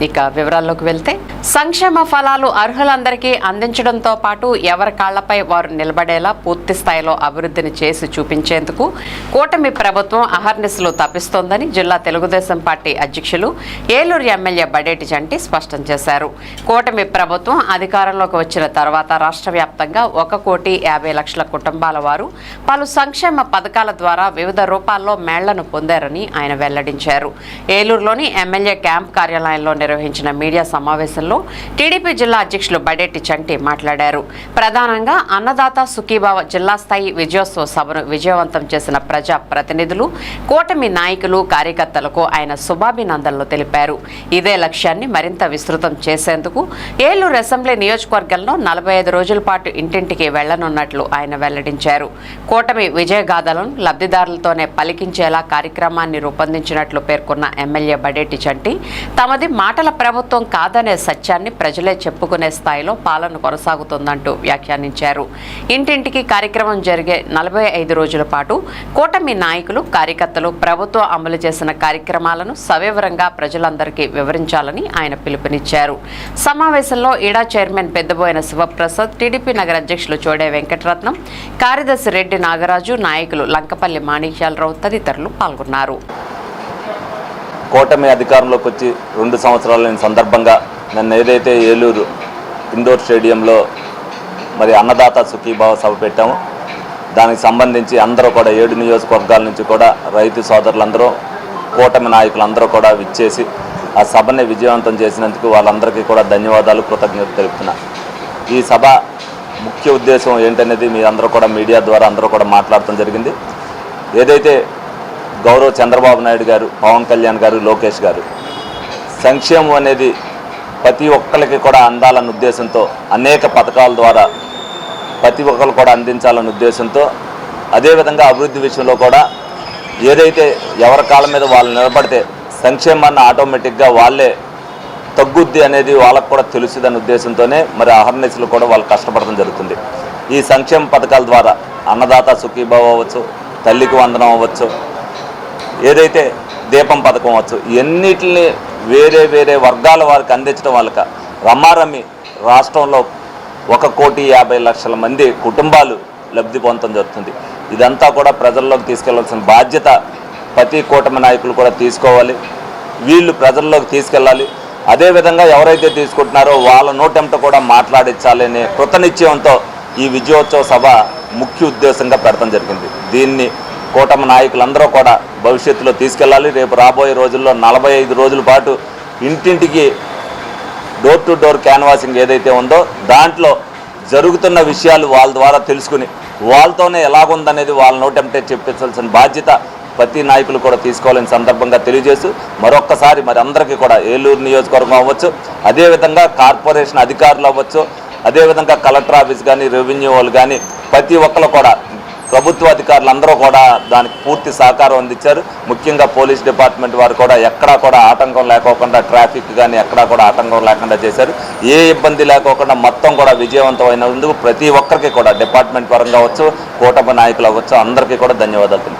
ఇక వివరాల్లోకి వెళ్తే సంక్షేమ ఫలాలు అర్హులందరికీ అందించడంతో పాటు ఎవరి కాళ్లపై వారు నిలబడేలా పూర్తి స్థాయిలో అభివృద్ధిని చేసి చూపించేందుకు కూటమి ప్రభుత్వం అహర్నిశలు తప్పిస్తోందని జిల్లా తెలుగుదేశం పార్టీ అధ్యక్షులు ఏలూరు ఎమ్మెల్యే బడేటి చంటి స్పష్టం చేశారు. కూటమి ప్రభుత్వం అధికారంలోకి వచ్చిన తర్వాత రాష్ట్ర వ్యాప్తంగా 1,50,00,000 కుటుంబాల వారు పలు సంక్షేమ పథకాల ద్వారా వివిధ రూపాల్లో మేళ్లను పొందారని ఆయన వెల్లడించారు. ఏలూరులోని ఎమ్మెల్యే క్యాంప్ కార్యాలయంలో నిర్వహించిన మీడియా సమావేశంలో టీడీపీ జిల్లా అధ్యక్షులు బడేటి చంటి మాట్లాడారు. ప్రధానంగా అన్నదాత సుఖీభావ జిల్లా స్థాయి విజయోత్సవ సభను విజయవంతం చేసిన ప్రజా ప్రతినిధులు, కూటమి నాయకులు, కార్యకర్తలకు ఆయన శుభాభినందనలు తెలిపారు. ఇదే లక్ష్యాన్ని మరింత విస్తృతం చేసేందుకు ఏలూరు అసెంబ్లీ నియోజకవర్గంలో 45 రోజుల పాటు ఇంటింటికి వెళ్లనున్నట్లు ఆయన వెల్లడించారు. కూటమి విజయగాథలను లబ్ధిదారులతోనే పలికించేలా కార్యక్రమాన్ని రూపొందించినట్లు పేర్కొన్న ఎమ్మెల్యే బడేటి చంటి తమది మాటల ప్రభుత్వం కాదనే సత్యాన్ని ప్రజలే చెప్పుకునే స్థాయిలో పాలన కొనసాగుతుందంటూ వ్యాఖ్యానించారు. ఇంటింటికి కార్యక్రమం జరిగే 45 రోజుల పాటు కూటమి నాయకులు, కార్యకర్తలు ప్రభుత్వం అమలు చేసిన కార్యక్రమాలను సవివరంగా ప్రజలందరికీ వివరించాలని ఆయన పిలుపునిచ్చారు. సమావేశంలో ఈడా చైర్మన్ పెద్దబోయిన శివప్రసాద్, టీడీపీ నగర అధ్యక్షులు చోడే వెంకటరత్నం, కార్యదర్శి రెడ్డి నాగరాజు, నాయకులు లంకపల్లి మాణిక్యాలరావు తదితరులు పాల్గొన్నారు. కూటమి అధికారంలోకి వచ్చి 2 సంవత్సరాల సందర్భంగా నన్ను ఏదైతే ఏలూరు ఇండోర్ స్టేడియంలో మరి అన్నదాత సుఖీభావ సభ పెట్టాము, దానికి సంబంధించి అందరూ కూడా 7 నియోజకవర్గాల నుంచి కూడా రైతు సోదరులందరూ, కూటమి నాయకులందరూ కూడా విచ్చేసి ఆ సభని విజయవంతం చేసినందుకు వాళ్ళందరికీ కూడా ధన్యవాదాలు, కృతజ్ఞతలు తెలుపుతున్నా. ఈ సభ ముఖ్య ఉద్దేశం ఏంటనేది మీ అందరూ కూడా మీడియా ద్వారా అందరూ కూడా మాట్లాడటం జరిగింది. ఏదైతే గౌరవ చంద్రబాబు నాయుడు గారు, పవన్ కళ్యాణ్ గారు, లోకేష్ గారు సంక్షేమం అనేది ప్రతి ఒక్కరికి కూడా అందాలన్న ఉద్దేశంతో అనేక పథకాల ద్వారా ప్రతి ఒక్కరు కూడా అందించాలన్న ఉద్దేశంతో, అదేవిధంగా అభివృద్ధి విషయంలో కూడా ఏదైతే ఎవరి కాళ్ళ మీద వాళ్ళు నిలబడితే సంక్షేమాన్ని ఆటోమేటిక్గా వాళ్ళే తగ్గుద్ది అనేది వాళ్ళకు కూడా తెలుసుదన్న ఉద్దేశంతోనే మరి అహర్నిశలు కూడా వాళ్ళు కష్టపడడం జరుగుతుంది. ఈ సంక్షేమ పథకాల ద్వారా అన్నదాత సుఖీభావ అవ్వచ్చు, తల్లికి వందనం అవ్వచ్చు, ఏదైతే దీపం పథకం అవ్వచ్చు, ఎన్నిటిని వేరే వేరే వర్గాల వారికి అందించడం వాళ్ళక రమ్మారమ్మి రాష్ట్రంలో 1,50,00,000 మంది కుటుంబాలు లబ్ధి పొందడం జరుగుతుంది. ఇదంతా కూడా ప్రజల్లోకి తీసుకెళ్లాల్సిన బాధ్యత ప్రతి కూటమి నాయకులు కూడా తీసుకోవాలి. వీళ్ళు ప్రజల్లోకి తీసుకెళ్ళాలి. అదేవిధంగా ఎవరైతే తీసుకుంటున్నారో వాళ్ళ నోటెంట కూడా మాట్లాడించాలనే కృతనిశ్చయంతో ఈ విజయోత్సవ సభ ముఖ్య ఉద్దేశంగా పెడతాం జరిగింది. దీన్ని కూటమి నాయకులందరూ కూడా భవిష్యత్తులో తీసుకెళ్ళాలి. రేపు రాబోయే రోజుల్లో 45 రోజుల పాటు ఇంటింటికి డోర్ టు డోర్ క్యాన్వాసింగ్ ఏదైతే ఉందో దాంట్లో జరుగుతున్న విషయాలు వాళ్ళ ద్వారా తెలుసుకుని వాళ్ళతోనే ఎలాగుందనేది వాళ్ళ నోటెంటే చెప్పించాల్సిన బాధ్యత ప్రతి నాయకులు కూడా తీసుకోవాలని సందర్భంగా తెలియజేస్తూ మరొక్కసారి మరి అందరికీ కూడా ఏలూరు నియోజకవర్గం అవ్వచ్చు, అదేవిధంగా కార్పొరేషన్ అధికారులు అవ్వచ్చు, అదేవిధంగా కలెక్టర్ ఆఫీస్ కానీ, రెవెన్యూ వాళ్ళు కానీ ప్రతి ఒక్కరు కూడా ప్రభుత్వ అధికారులందరూ కూడా దానికి పూర్తి సహకారం అందించారు. ముఖ్యంగా పోలీస్ డిపార్ట్మెంట్ వారు కూడా ఎక్కడా కూడా ఆటంకం లేకోకుండా, ట్రాఫిక్ కానీ ఎక్కడా కూడా ఆటంకం లేకుండా చేశారు. ఏ ఇబ్బంది లేకోకుండా మొత్తం కూడా విజయవంతమైనందుకు ప్రతి ఒక్కరికి కూడా డిపార్ట్మెంట్ పరంగా అవ్వచ్చు, కూటమి నాయకులు అవ్వచ్చు, అందరికీ కూడా ధన్యవాదాలు.